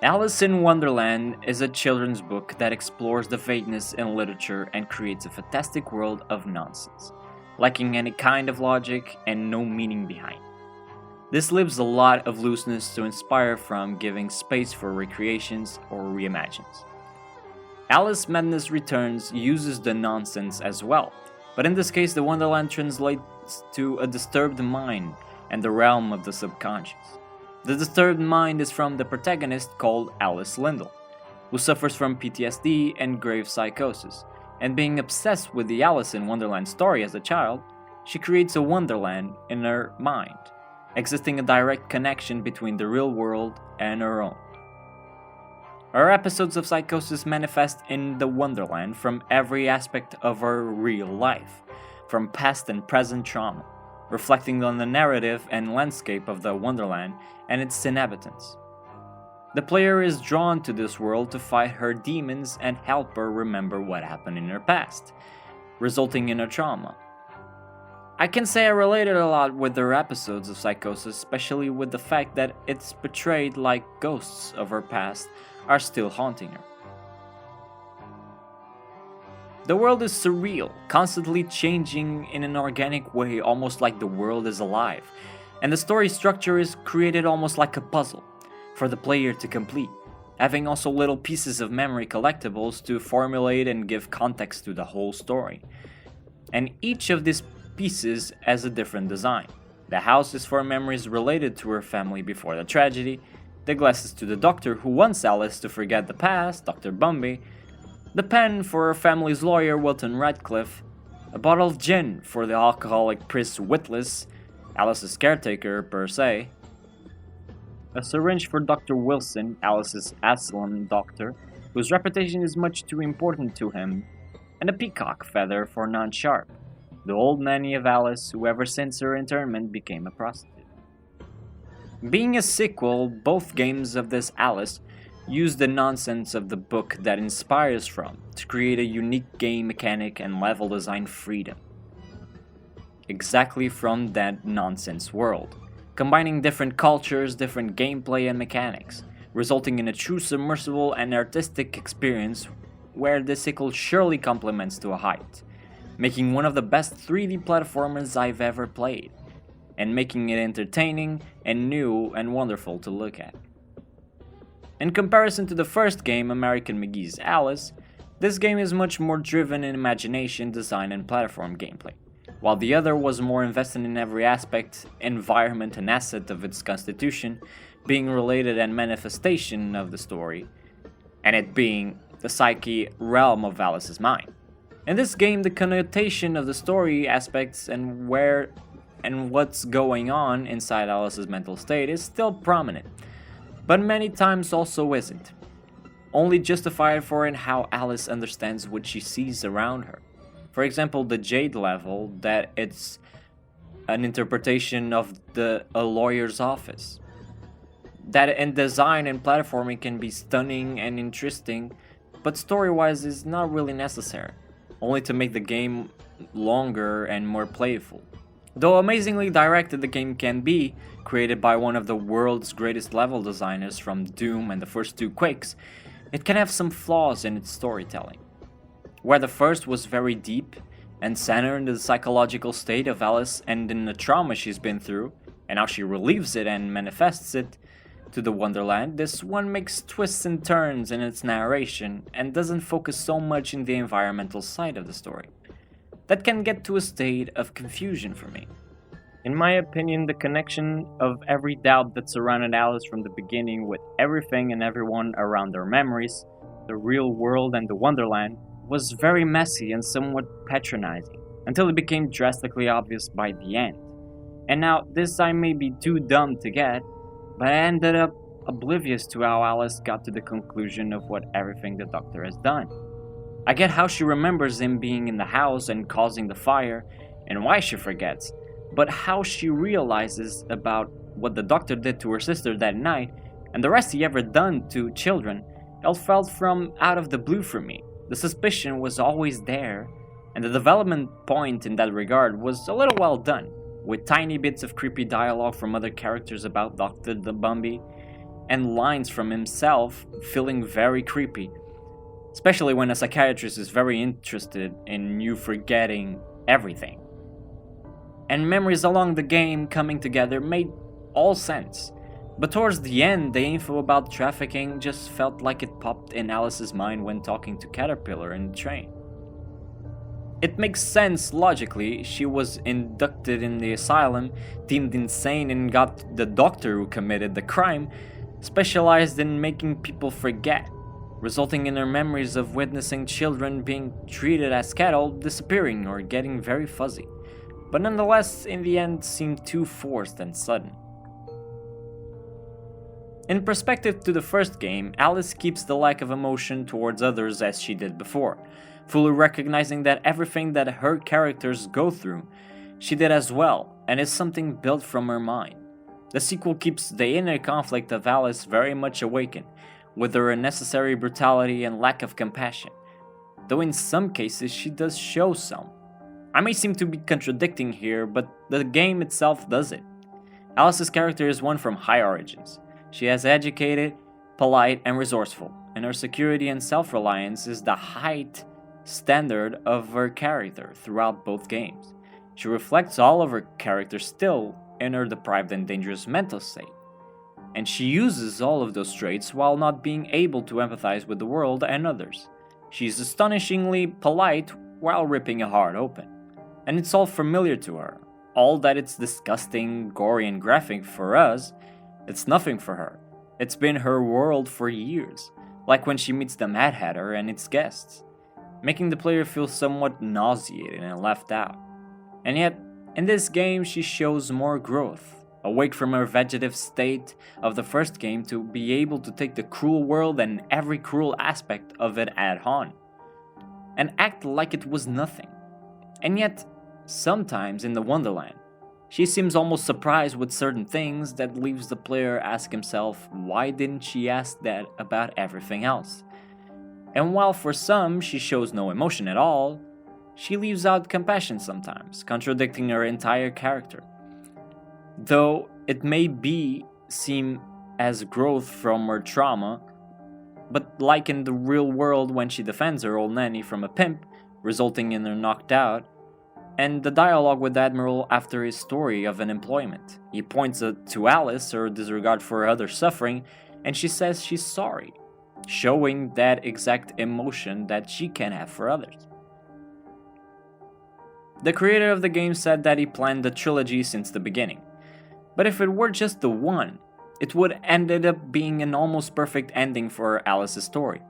Alice in Wonderland is a children's book that explores the vagueness in literature and creates a fantastic world of nonsense, lacking any kind of logic and no meaning behind. This leaves a lot of looseness to inspire from, giving space for recreations or reimagines. Alice Madness Returns uses the nonsense as well, but in this case the Wonderland translates to a disturbed mind and the realm of the subconscious. The disturbed mind is from the protagonist called Alice Lindell, who suffers from PTSD and grave psychosis, and being obsessed with the Alice in Wonderland story as a child, she creates a Wonderland in her mind, existing a direct connection between the real world and her own. Her episodes of psychosis manifest in the Wonderland from every aspect of her real life, from past and present trauma, reflecting on the narrative and landscape of the Wonderland and its inhabitants. The player is drawn to this world to fight her demons and help her remember what happened in her past, resulting in her trauma. I can say I related a lot with her episodes of Psychosis, especially with the fact that it's portrayed like ghosts of her past are still haunting her. The world is surreal, constantly changing in an organic way, almost like the world is alive, and the story structure is created almost like a puzzle for the player to complete, having also little pieces of memory collectibles to formulate and give context to the whole story. And each of these pieces has a different design. The house is for memories related to her family before the tragedy, the glasses to the doctor who wants Alice to forget the past, Dr. Bumby, the pen for her family's lawyer, Wilton Radcliffe, a bottle of gin for the alcoholic Pris Witless, Alice's caretaker per se, a syringe for Dr. Wilson, Alice's Asylum doctor, whose reputation is much too important to him, and a peacock feather for Non-Sharp, the old nanny of Alice who ever since her internment became a prostitute. Being a sequel, both games of this Alice use the nonsense of the book that inspires from to create a unique game mechanic and level design freedom. Exactly from that nonsense world, combining different cultures, different gameplay and mechanics, resulting in a true submersible and artistic experience where the sequel surely complements to a height, making one of the best 3D platformers I've ever played, and making it entertaining and new and wonderful to look at. In comparison to the first game, American McGee's Alice, this game is much more driven in imagination, design and platform gameplay, while the other was more invested in every aspect, environment and asset of its constitution being related and manifestation of the story, and it being the psyche realm of Alice's mind. In this game, the connotation of the story aspects and where and what's going on inside Alice's mental state is still prominent, but many times also isn't, only justified for in how Alice understands what she sees around her. For example, the Jade level, that it's an interpretation of a lawyer's office. That in design and platforming can be stunning and interesting, but story-wise is not really necessary, only to make the game longer and more playful. Though amazingly directed the game can be, created by one of the world's greatest level designers from Doom and the first two Quakes, it can have some flaws in its storytelling. Where the first was very deep and centered in the psychological state of Alice and in the trauma she's been through, and how she relieves it and manifests it to the Wonderland, this one makes twists and turns in its narration and doesn't focus so much in the environmental side of the story. That can get to a state of confusion for me. In my opinion, the connection of every doubt that surrounded Alice from the beginning with everything and everyone around her memories, the real world and the Wonderland, was very messy and somewhat patronizing, until it became drastically obvious by the end. And now, this I may be too dumb to get, but I ended up oblivious to how Alice got to the conclusion of what everything the Doctor has done. I get how she remembers him being in the house and causing the fire, and why she forgets, but how she realizes about what the Doctor did to her sister that night, and the rest he ever done to children, all felt from out of the blue for me. The suspicion was always there, and the development point in that regard was a little well done, with tiny bits of creepy dialogue from other characters about Dr. Bumby, and lines from himself feeling very creepy, especially when a psychiatrist is very interested in you forgetting everything. And memories along the game coming together made all sense, but towards the end, the info about trafficking just felt like it popped in Alice's mind when talking to Caterpillar in the train. It makes sense logically. She was inducted in the asylum, deemed insane, and got the doctor who committed the crime specialized in making people forget, resulting in her memories of witnessing children being treated as cattle disappearing or getting very fuzzy, but nonetheless in the end seemed too forced and sudden. In perspective to the first game, Alice keeps the lack of emotion towards others as she did before, fully recognizing that everything that her characters go through, she did as well, and is something built from her mind. The sequel keeps the inner conflict of Alice very much awakened, with her unnecessary brutality and lack of compassion, though in some cases she does show some. I may seem to be contradicting here, but the game itself does it. Alice's character is one from high origins. She is educated, polite, and resourceful, and her security and self-reliance is the height standard of her character throughout both games. She reflects all of her character still in her deprived and dangerous mental state, and she uses all of those traits while not being able to empathize with the world and others. She's astonishingly polite while ripping a heart open, and it's all familiar to her. All that it's disgusting, gory, and graphic for us, it's nothing for her. It's been her world for years, like when she meets the Mad Hatter and its guests, making the player feel somewhat nauseated and left out. And yet, in this game she shows more growth, awake from her vegetative state of the first game to be able to take the cruel world and every cruel aspect of it head on, and act like it was nothing. And yet, sometimes in the Wonderland, she seems almost surprised with certain things that leaves the player ask himself, why didn't she ask that about everything else? And while for some she shows no emotion at all, she leaves out compassion sometimes, contradicting her entire character. Though it may seem as growth from her trauma, but like in the real world when she defends her old nanny from a pimp, resulting in her knocked out, and the dialogue with Admiral after his story of unemployment. He points to Alice, her disregard for other suffering, and she says she's sorry, showing that exact emotion that she can have for others. The creator of the game said that he planned the trilogy since the beginning, but if it were just the one, it would ended up being an almost perfect ending for Alice's story.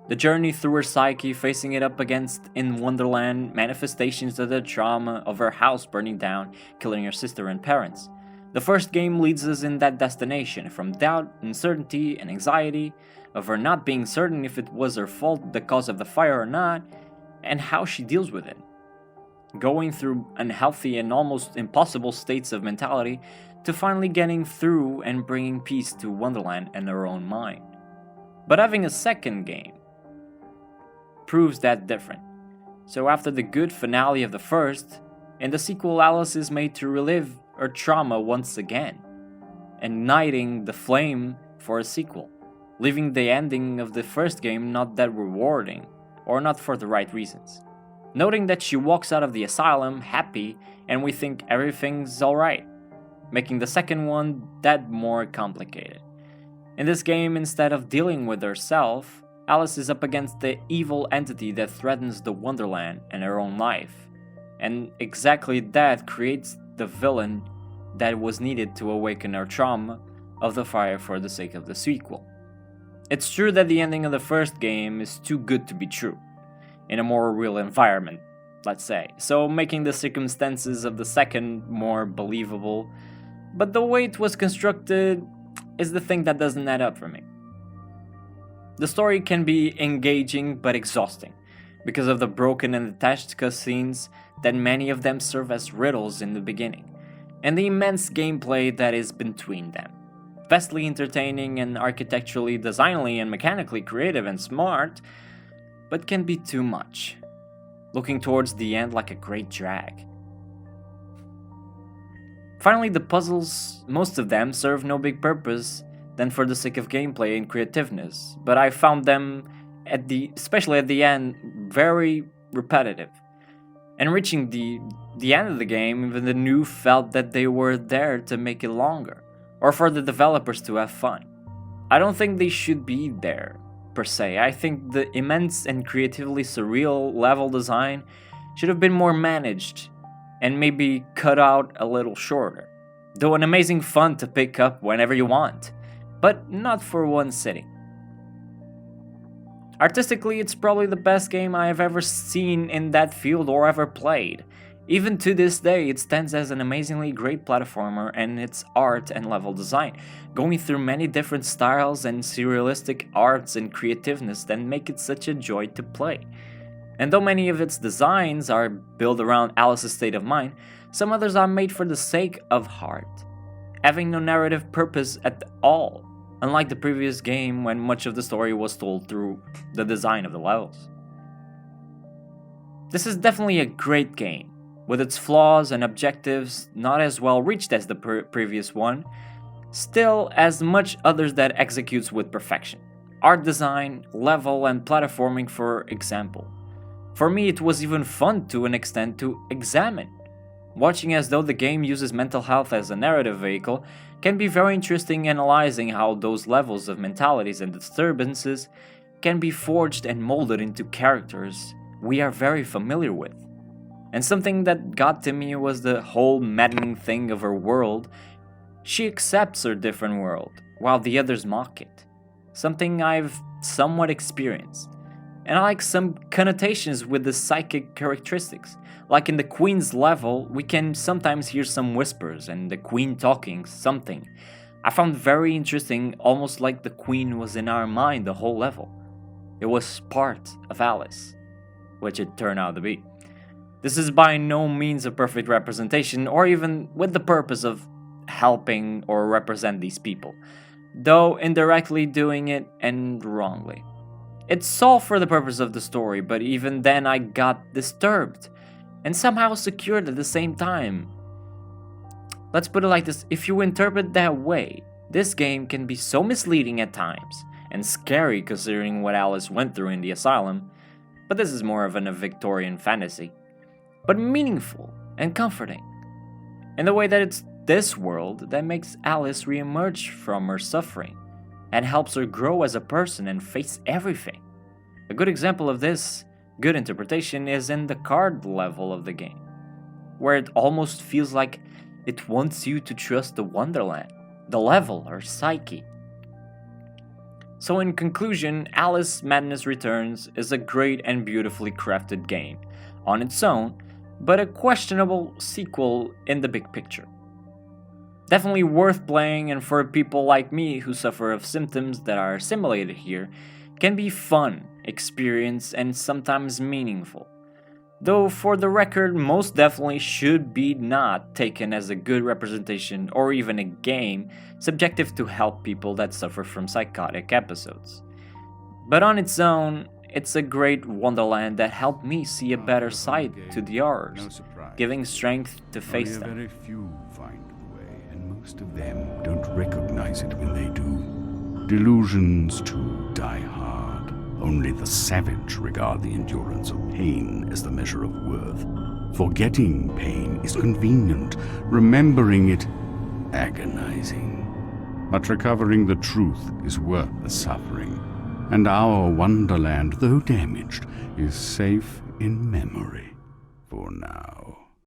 The journey through her psyche, facing it up against in Wonderland manifestations of the trauma of her house burning down, killing her sister and parents. The first game leads us in that destination, from doubt, uncertainty, and anxiety, of her not being certain if it was her fault the cause of the fire or not, and how she deals with it. Going through unhealthy and almost impossible states of mentality, to finally getting through and bringing peace to Wonderland and her own mind. But having a second game proves that different. So after the good finale of the first, in the sequel Alice is made to relive her trauma once again, igniting the flame for a sequel, leaving the ending of the first game not that rewarding, or not for the right reasons. Noting that she walks out of the asylum happy and we think everything's alright, making the second one that more complicated. In this game, instead of dealing with herself, Alice is up against the evil entity that threatens the Wonderland and her own life, and exactly that creates the villain that was needed to awaken her trauma of the fire for the sake of the sequel. It's true that the ending of the first game is too good to be true, in a more real environment, let's say, so making the circumstances of the second more believable, but the way it was constructed is the thing that doesn't add up for me. The story can be engaging but exhausting, because of the broken and detached cutscenes that many of them serve as riddles in the beginning, and the immense gameplay that is between them. Vastly entertaining and architecturally, designally, and mechanically creative and smart, but can be too much, looking towards the end like a great drag. Finally, the puzzles, most of them serve no big purpose than for the sake of gameplay and creativeness, but I found them especially at the end, very repetitive. And reaching the end of the game, even the new felt that they were there to make it longer, or for the developers to have fun. I don't think they should be there, per se. I think the immense and creatively surreal level design should have been more managed, and maybe cut out a little shorter. Though an amazing fun to pick up whenever you want, but not for one sitting. Artistically, it's probably the best game I have ever seen in that field or ever played. Even to this day, it stands as an amazingly great platformer, and its art and level design, going through many different styles and surrealistic arts and creativeness that make it such a joy to play. And though many of its designs are built around Alice's state of mind, some others are made for the sake of heart, having no narrative purpose at all, unlike the previous game when much of the story was told through the design of the levels. This is definitely a great game, with its flaws and objectives not as well reached as the previous one, still as much others that executes with perfection. Art design, level and platforming for example. For me it was even fun to an extent to examine. Watching as though the game uses mental health as a narrative vehicle can be very interesting, analyzing how those levels of mentalities and disturbances can be forged and molded into characters we are very familiar with. And something that got to me was the whole maddening thing of her world. She accepts her different world, while the others mock it. Something I've somewhat experienced. And I like some connotations with the psychic characteristics. Like in the Queen's level, we can sometimes hear some whispers and the Queen talking something. I found very interesting, almost like the Queen was in our mind the whole level. It was part of Alice, which it turned out to be. This is by no means a perfect representation, or even with the purpose of helping or represent these people, though indirectly doing it and wrongly. It's all for the purpose of the story, but even then I got disturbed, and somehow secured at the same time. Let's put it like this, if you interpret that way, this game can be so misleading at times, and scary considering what Alice went through in the asylum, but this is more of a Victorian fantasy, but meaningful and comforting, in the way that it's this world that makes Alice re-emerge from her suffering, and helps her grow as a person and face everything. A good example of this good interpretation is in the card level of the game, where it almost feels like it wants you to trust the Wonderland, the level, or psyche. So in conclusion, Alice Madness Returns is a great and beautifully crafted game on its own, but a questionable sequel in the big picture. Definitely worth playing, and for people like me who suffer of symptoms that are simulated here, can be fun, experience, and sometimes meaningful. Though for the record, most definitely should be not taken as a good representation or even a game subjective to help people that suffer from psychotic episodes. But on its own, it's a great wonderland that helped me see a better side to the horrors, giving strength to face them. Very few find the way, and most of them don't recognize it when they do. Delusions too die hard. Only the savage regard the endurance of pain as the measure of worth. Forgetting pain is convenient, remembering it agonizing. But recovering the truth is worth the suffering, and our wonderland, though damaged, is safe in memory for now.